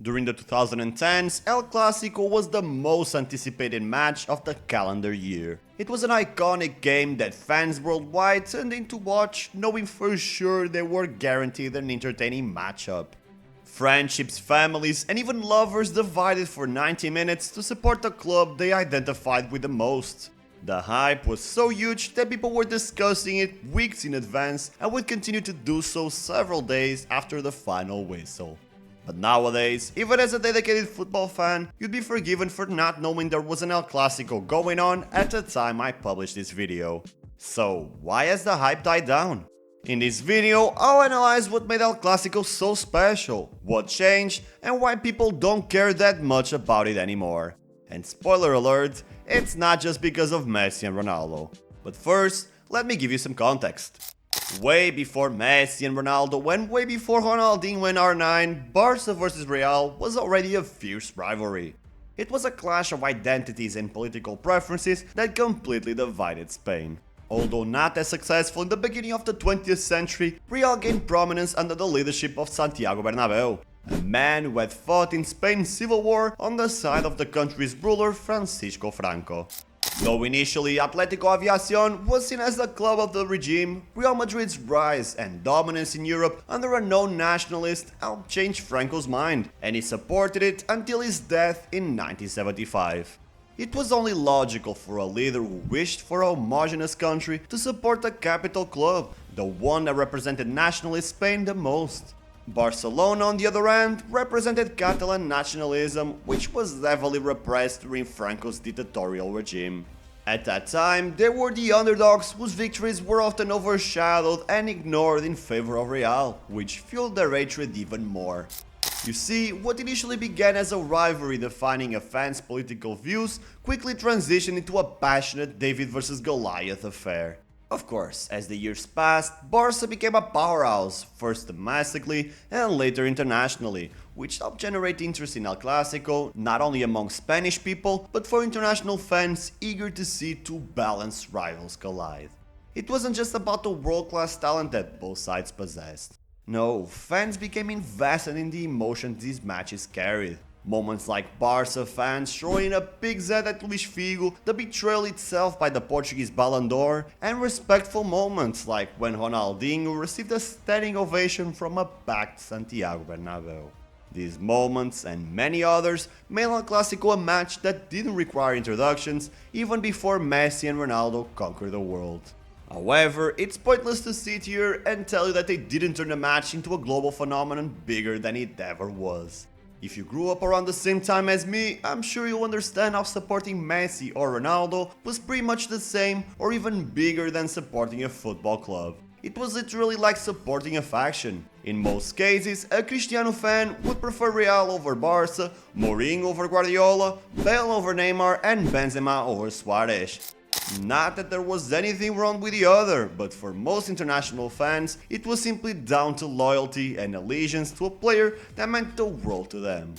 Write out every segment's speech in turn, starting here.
During the 2010s, El Clásico was the most anticipated match of the calendar year. It was an iconic game that fans worldwide turned in to watch, knowing for sure they were guaranteed an entertaining matchup. Friendships, families, and even lovers divided for 90 minutes to support the club they identified with the most. The hype was so huge that people were discussing it weeks in advance and would continue to do so several days after the final whistle. But nowadays, even as a dedicated football fan, you'd be forgiven for not knowing there was an El Clásico going on at the time I published this video. So, why has the hype died down? In this video, I'll analyze what made El Clásico so special, what changed, and why people don't care that much about it anymore. And spoiler alert, it's not just because of Messi and Ronaldo. But first, let me give you some context. Way before Messi and Ronaldo and way before Ronaldinho and R9, Barca vs Real was already a fierce rivalry. It was a clash of identities and political preferences that completely divided Spain. Although not as successful in the beginning of the 20th century, Real gained prominence under the leadership of Santiago Bernabéu, a man who had fought in Spain's civil war on the side of the country's ruler Francisco Franco. Though initially Atlético Aviación was seen as the club of the regime, Real Madrid's rise and dominance in Europe under a known nationalist helped change Franco's mind, and he supported it until his death in 1975. It was only logical for a leader who wished for a homogeneous country to support the capital club, the one that represented nationalist Spain the most. Barcelona, on the other hand, represented Catalan nationalism, which was heavily repressed during Franco's dictatorial regime. At that time, they were the underdogs whose victories were often overshadowed and ignored in favor of Real, which fueled their hatred even more. You see, what initially began as a rivalry defining a fan's political views quickly transitioned into a passionate David vs Goliath affair. Of course, as the years passed, Barca became a powerhouse, first domestically and later internationally, which helped generate interest in El Clásico not only among Spanish people, but for international fans eager to see two balanced rivals collide. It wasn't just about the world-class talent that both sides possessed. No, fans became invested in the emotions these matches carried. Moments like Barca fans throwing a pig's head at Luís Figo, the betrayal itself by the Portuguese Ballon d'Or, and respectful moments like when Ronaldinho received a standing ovation from a packed Santiago Bernabéu. These moments and many others made El Clásico a match that didn't require introductions even before Messi and Ronaldo conquered the world. However, it's pointless to sit here and tell you that they didn't turn the match into a global phenomenon bigger than it ever was. If you grew up around the same time as me, I'm sure you'll understand how supporting Messi or Ronaldo was pretty much the same or even bigger than supporting a football club. It was literally like supporting a faction. In most cases, a Cristiano fan would prefer Real over Barca, Mourinho over Guardiola, Bale over Neymar, and Benzema over Suarez. Not that there was anything wrong with the other, but for most international fans, it was simply down to loyalty and allegiance to a player that meant the world to them.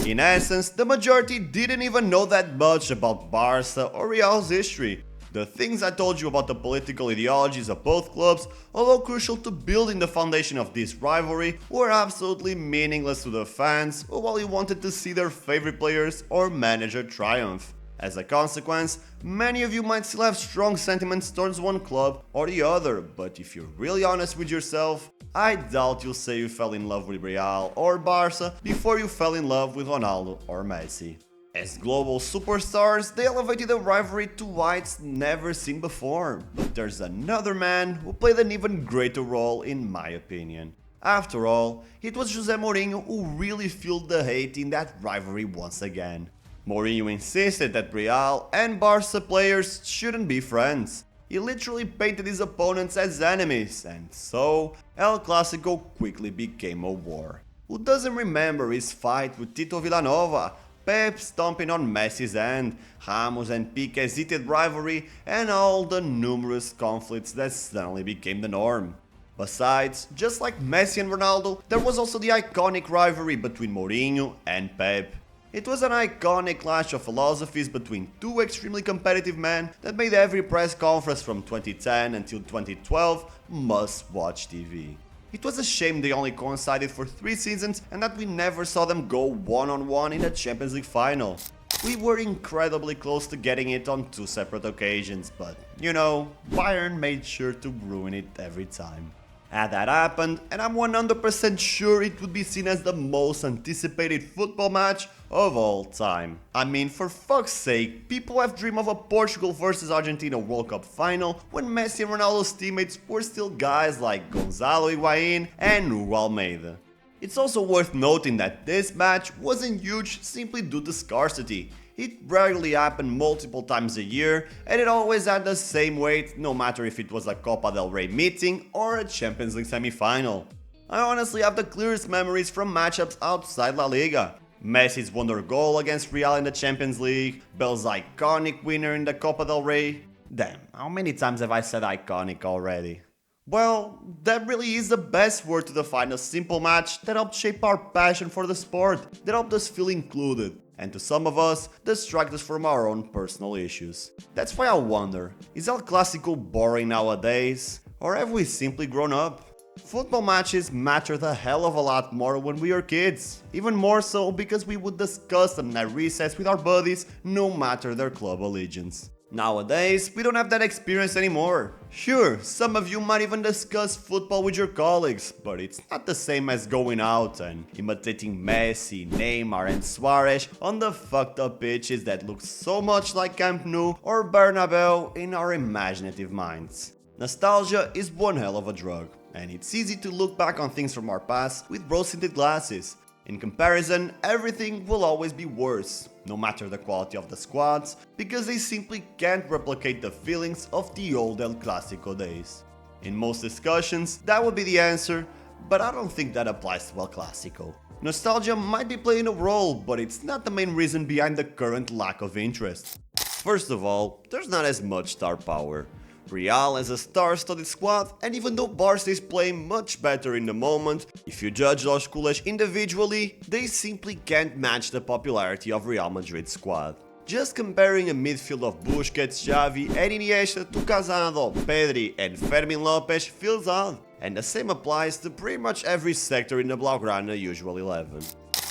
In essence, the majority didn't even know that much about Barca or Real's history. The things I told you about the political ideologies of both clubs, although crucial to building the foundation of this rivalry, were absolutely meaningless to the fans who only wanted to see their favorite players or manager triumph. As a consequence, many of you might still have strong sentiments towards one club or the other, but if you're really honest with yourself, I doubt you'll say you fell in love with Real or Barca before you fell in love with Ronaldo or Messi. As global superstars, they elevated the rivalry to heights never seen before, but there's another man who played an even greater role in my opinion. After all, it was José Mourinho who really fueled the hate in that rivalry once again. Mourinho insisted that Real and Barca players shouldn't be friends. He literally painted his opponents as enemies, and so El Clásico quickly became a war. Who doesn't remember his fight with Tito Villanova, Pep stomping on Messi's hand, Ramos and Piqué's heated rivalry, and all the numerous conflicts that suddenly became the norm? Besides, just like Messi and Ronaldo, there was also the iconic rivalry between Mourinho and Pep. It was an iconic clash of philosophies between two extremely competitive men that made every press conference from 2010 until 2012 must-watch TV. It was a shame they only coincided for 3 seasons and that we never saw them go one-on-one in the Champions League final. We were incredibly close to getting it on 2 separate occasions, but, you know, Bayern made sure to ruin it every time. Had that happened, and I'm 100% sure it would be seen as the most anticipated football match of all time. I mean, for fuck's sake, people have dreamed of a Portugal vs Argentina World Cup final when Messi and Ronaldo's teammates were still guys like Gonzalo Higuain and Hugo Almeida. It's also worth noting that this match wasn't huge simply due to scarcity. It rarely happened multiple times a year, and it always had the same weight, no matter if it was a Copa del Rey meeting or a Champions League semi-final. I honestly have the clearest memories from matchups outside La Liga. Messi's wonder goal against Real in the Champions League, Bale's iconic winner in the Copa del Rey. Damn, how many times have I said iconic already? Well, that really is the best word to define a simple match that helped shape our passion for the sport, that helped us feel included, and to some of us, distract us from our own personal issues. That's why I wonder, is El Clásico boring nowadays? Or have we simply grown up? Football matches mattered a hell of a lot more when we were kids, even more so because we would discuss them at recess with our buddies no matter their club allegiance. Nowadays, we don't have that experience anymore. Sure, some of you might even discuss football with your colleagues, but it's not the same as going out and imitating Messi, Neymar and Suarez on the fucked up pitches that look so much like Camp Nou or Bernabeu in our imaginative minds. Nostalgia is one hell of a drug, and it's easy to look back on things from our past with rose-tinted glasses. In comparison, everything will always be worse, no matter the quality of the squads, because they simply can't replicate the feelings of the old El Clásico days. In most discussions, that would be the answer, but I don't think that applies to El Clásico. Nostalgia might be playing a role, but it's not the main reason behind the current lack of interest. First of all, there's not as much star power. Real has a star-studded squad, and even though Barca is playing much better in the moment, if you judge Los Culés individually, they simply can't match the popularity of Real Madrid's squad. Just comparing a midfield of Busquets, Xavi and Iniesta to Casado, Pedri and Fermin Lopez feels odd, and the same applies to pretty much every sector in the Blaugrana usual 11.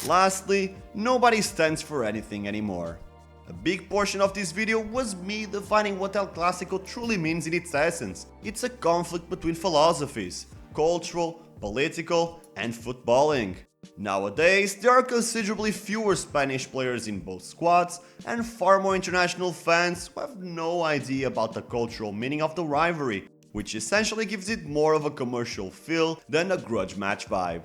Lastly, nobody stands for anything anymore. A big portion of this video was me defining what El Clásico truly means in its essence. It's a conflict between philosophies, cultural, political, and footballing. Nowadays, there are considerably fewer Spanish players in both squads, and far more international fans who have no idea about the cultural meaning of the rivalry, which essentially gives it more of a commercial feel than a grudge match vibe.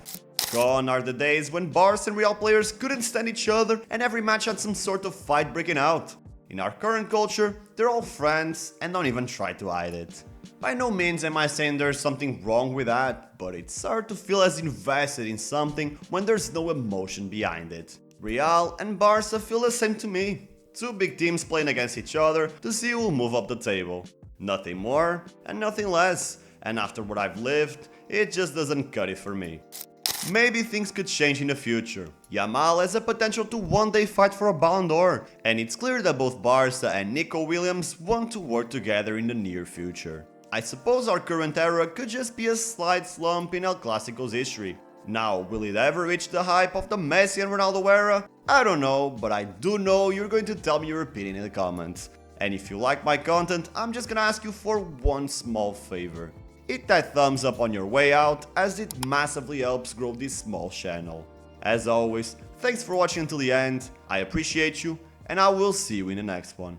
Gone are the days when Barca and Real players couldn't stand each other and every match had some sort of fight breaking out. In our current culture, they're all friends and don't even try to hide it. By no means am I saying there's something wrong with that, but it's hard to feel as invested in something when there's no emotion behind it. Real and Barca feel the same to me. Two big teams playing against each other to see who will move up the table. Nothing more and nothing less, and after what I've lived, it just doesn't cut it for me. Maybe things could change in the future. Yamal has a potential to one day fight for a Ballon d'Or, and it's clear that both Barca and Nico Williams want to work together in the near future. I suppose our current era could just be a slight slump in El Clásico's history. Now, will it ever reach the hype of the Messi and Ronaldo era? I don't know, but I do know you're going to tell me your opinion in the comments. And if you like my content, I'm just gonna ask you for one small favor. Hit that thumbs up on your way out, as it massively helps grow this small channel. As always, thanks for watching until the end, I appreciate you, and I will see you in the next one.